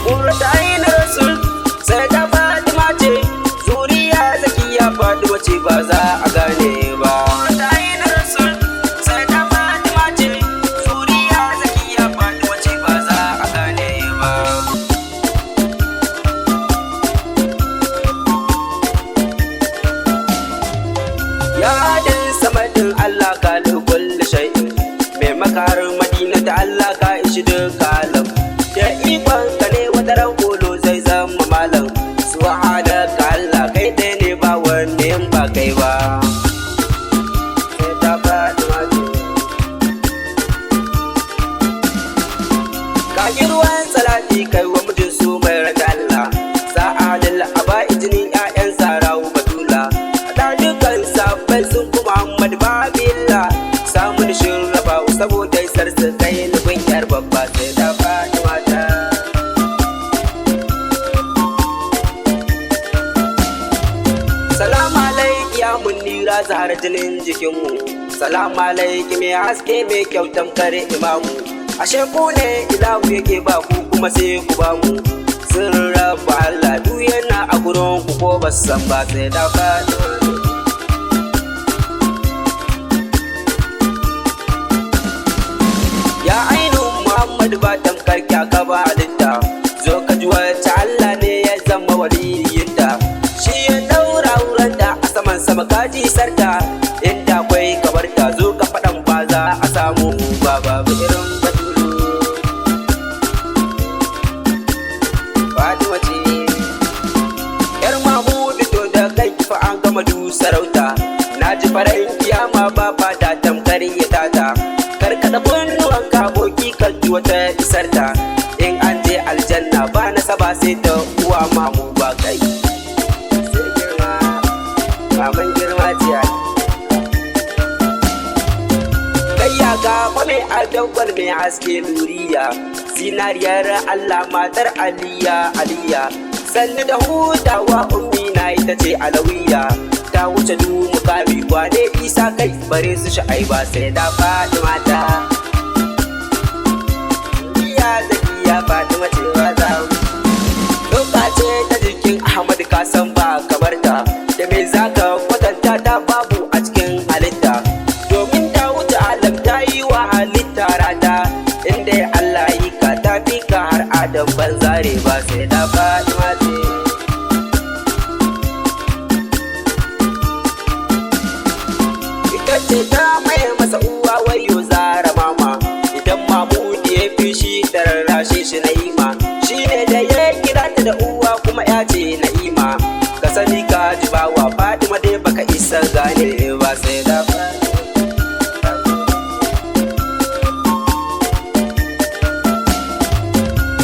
Qurratu ayin Rasul sai da Fatima ce, zuriya zakiya Fatima ce ba za a gane ba. Qurratu ayin Rasul sai da Fatima ce, zuriya zakiya Fatima ce ba za a gane ba. Ya adin samadin Allah ka kulli shay'in, mai makarin Madina ta Allah ka ishi duka alam. Da ikon ka ne wata ran kolo zai zama malam, subhanaka Allah kai ɗaya ne ba wanne in ba kai ba. Sai ta faɗi mace. Ka yi ruwan salati kai wa mijin su mai rada Allah, sa'adil aba ijinin 'ya'yan Sarawu Batula. Da dukkan sabbin sun fi Muhammad Babila, samun shin raba saboda isar su kai nufin yar babba. Sai ta faɗi mata. Salamu alaiki ya munira zahar jinin jikinmu, salamu alaiki mai haske mai kyautan kare imamu. Ashe ku ne ilahu yake ba ku kuma sai ku ba mu, sirrin rabu Allah duk yana a gurin ku ko ba san ba. Sai da faɗi. Ya Ainul Muhammad ba tamkar kyaka ba halitta, zo ka ji wacce Allah ne ya zama waliyinta. Shi ya daura wuranta a saman sama kaji sarta, inda akwai kabarta zo ka faɗan ba za a samu ba babu irin batulu. Fatima ce yar Mahmudu to da kai fa an gama du sarauta, na ji farin kiyama ba fata tamkar ya tata. Karkada kunnuwan kaboki kan ji wata isarta, in an je aljanna ba na saba sai ta uwa mamu ba kai. Sai girma, maman girma ce. Kai ya ga mai adawar mai haske nuriya, zinariyar Allah matar Aliya Aliya. Sannu da hutawa ummi na ita ce alawiya, ta wuce du mukami wane isa kai bare su sha'aiba. Sai da faɗi mata. Iya zakiya Fatima ce ba za mu. Doka ce ta jikin Ahmad ka san ba kamar ta, da me za ka kwatanta ta babu a cikin halitta. Domin ta wuce alam ta yi wa halitta rata, inda Allah yi ka ta fi ka har Adam ban zare ba. Sai da faɗi mata. Ce ta maye masa uwa wayo zara mama, idan Mahmudi ya fi shi ta rarrashe shi na'ima. Shi ne da ya kira ta da uwa kuma ya ce na'ima, ka sani ka ji bawa Fatima dai baka isa gane ba. Sai da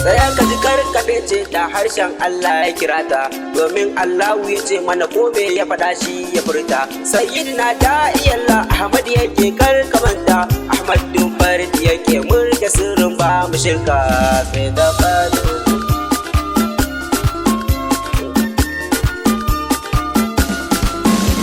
tsaya ka ji karkafe ce ta harshen Allah ya kira ta, domin Allahu ya ce mana kome ya faɗa shi ya furta. Sayyidina ta iyalla Ahmad yake karkamanta, Ahmad dumbar yake murke sirrin ba mu shirka. Sai da faɗi.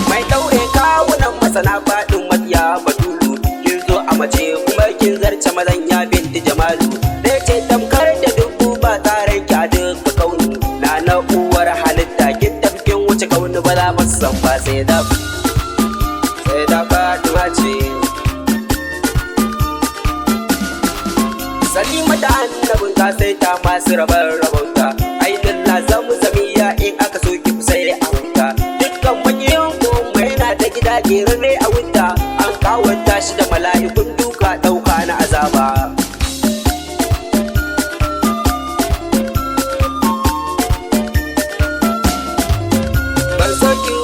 Mai ɗaure kawunan masana faɗin matiya batulu, kin zo a mace kuma kin zarce mazan ya binti jamalu. Dai ce tamkar da dubu ba tsarin ki a duka kauni, na uwar halitta kin tafkin wuce kauni ba za mu san ba. Sai da Fatima ce. Salima da annabin ka sai ta masu rabar rabauta, ainihin lazamu zamiya in aka so ki sai a huta. Dukkan makiyin kuma yana da gida gerare a wuta, an kawanta shi da mala'ikun duka ɗauka na azaba.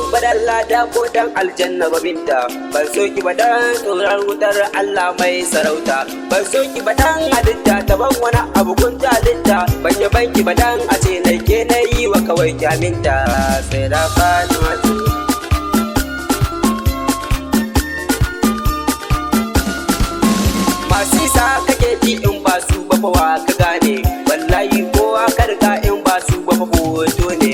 Badan lada ko dan aljanna ba binta, ban so ki badan tsoron wutar Allah mai sarauta. Ban so ki badan halitta ta ban wani abu kun halitta, ban yi banki badan a ce na ke na yi wa kawai kyaminta. Sai da Fatima ce. Masu isa kake ji in ba su ba fa wa ka gane, wallahi kowa ka riga in ba su ba fa hoto ne.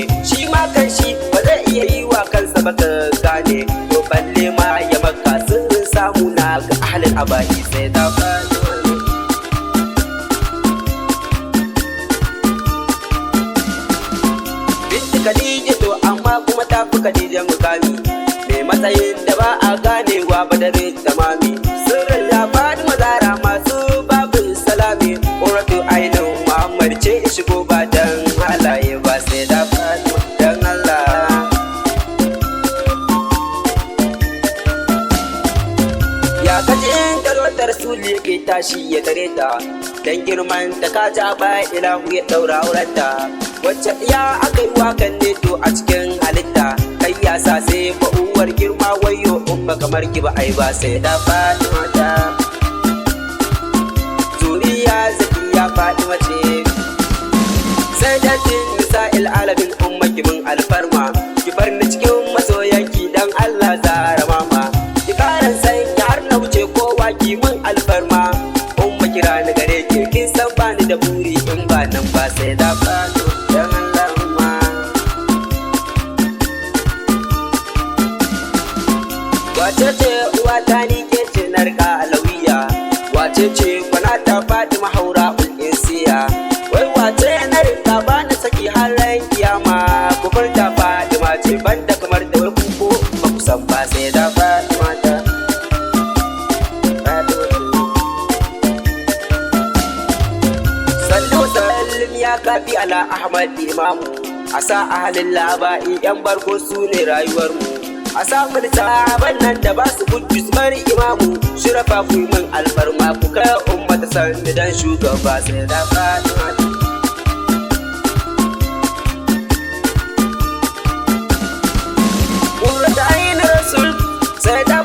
baka gane to balle ma ya maka sirrin samu na ga ahlul abahi sai da Fatima. Binti Khadija to amma kuma ta fi Khadija mukami mai matsayin da ba a ganewa ba da tamami sirrin ya Fatima Zahra masu babu salami Qurratu Ainul Muhammad ce shigo ba dan halaye ba sai da Fatima dan Allah. Ya kaji in da Rasul yake tashi ya tare ta dan girman ta kaja ba ilahu ya daura aurenta wacce ya aka yi wakan ne to a cikin halitta kai ya sa sai ba uwar girma wayo umma kamar ki ba ai ba sai da Fatima ta zuriya zakiya Fatima ce sai da tin misa'il alamin umma ki mun alfarma ki bar ni cikin masoyanki dan Allah Zahra mama ki karan sai ki har na wuce kowa ki mun alfarma umma kira ni gare ki kin san bani da buri in ba nan ba sai da Fatima dan Allah umma. Wace ce uwa ta ni ke ce narka alawiya wace ce kwana ta Fatima haura insiya wai wace na rika ba na saki har ran kiyama ku furta Fatima ce banda kamar da wai ku ko ba ku san ba sai da Fatima ta sallu sallim ya kafi ala Ahmad imamu a sa ahalin laba'i yan barko su ne rayuwar mu a samu sahaban nan da ba su gudu su bari imamu shirafa ku yi min alfarma ku kai ummata sanda dan shugaba sai da Fatima. Qurratu Ainul Rasul sai da